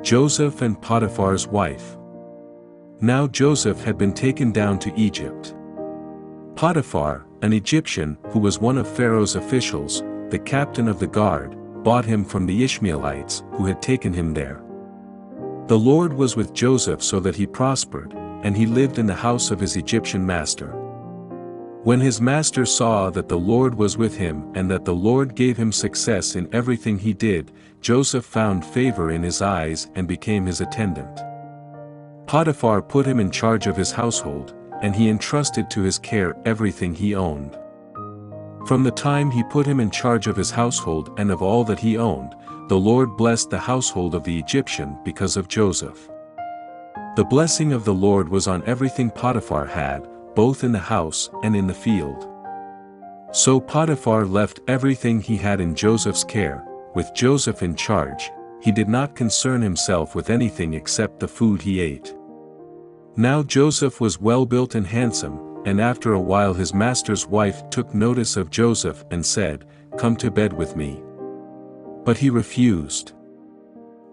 Joseph and Potiphar's wife. Now Joseph had been taken down to Egypt. Potiphar, an Egyptian who was one of Pharaoh's officials, the captain of the guard, bought him from the Ishmaelites who had taken him there. The Lord was with Joseph so that he prospered, and he lived in the house of his Egyptian master. When his master saw that the Lord was with him and that the Lord gave him success in everything he did, Joseph found favor in his eyes and became his attendant. Potiphar put him in charge of his household, and he entrusted to his care everything he owned. From the time he put him in charge of his household and of all that he owned, the Lord blessed the household of the Egyptian because of Joseph. The blessing of the Lord was on everything Potiphar had, both in the house and in the field. So Potiphar left everything he had in Joseph's care. With Joseph in charge, he did not concern himself with anything except the food he ate. Now Joseph was well built and handsome, and after a while his master's wife took notice of Joseph and said, "Come to bed with me." But he refused.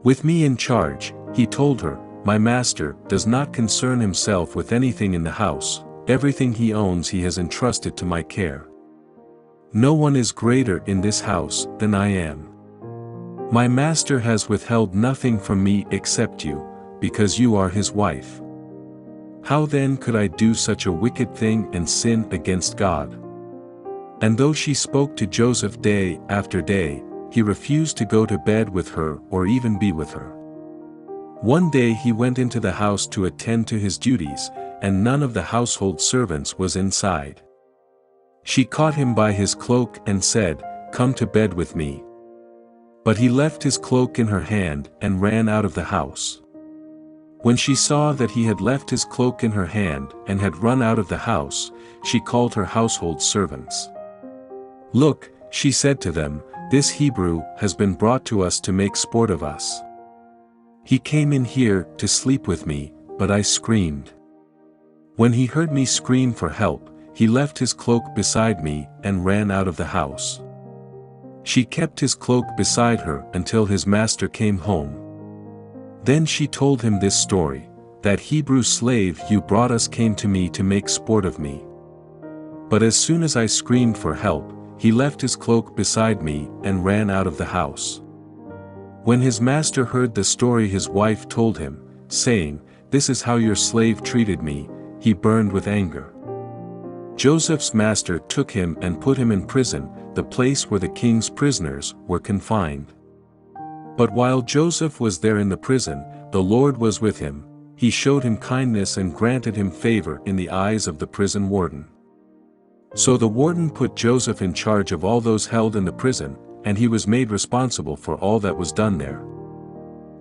"With me in charge," he told her, "my master does not concern himself with anything in the house. Everything he owns he has entrusted to my care. No one is greater in this house than I am. My master has withheld nothing from me except you, because you are his wife. How then could I do such a wicked thing and sin against God?" And though she spoke to Joseph day after day, he refused to go to bed with her or even be with her. One day he went into the house to attend to his duties, and none of the household servants was inside. She caught him by his cloak and said, "Come to bed with me." But he left his cloak in her hand and ran out of the house. When she saw that he had left his cloak in her hand and had run out of the house, she called her household servants. "Look," she said to them, "this Hebrew has been brought to us to make sport of us. He came in here to sleep with me, but I screamed. When he heard me scream for help, he left his cloak beside me and ran out of the house." She kept his cloak beside her until his master came home. Then she told him this story: "That Hebrew slave you brought us came to me to make sport of me. But as soon as I screamed for help, he left his cloak beside me and ran out of the house." When his master heard the story his wife told him, saying, "This is how your slave treated me," he burned with anger. Joseph's master took him and put him in prison, the place where the king's prisoners were confined. But while Joseph was there in the prison, the Lord was with him. He showed him kindness and granted him favor in the eyes of the prison warden. So the warden put Joseph in charge of all those held in the prison, and he was made responsible for all that was done there.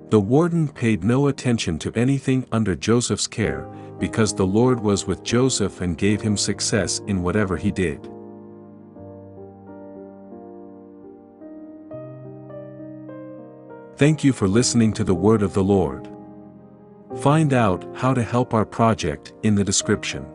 The warden paid no attention to anything under Joseph's care, because the Lord was with Joseph and gave him success in whatever he did. Thank you for listening to the word of the Lord. Find out how to help our project in the description.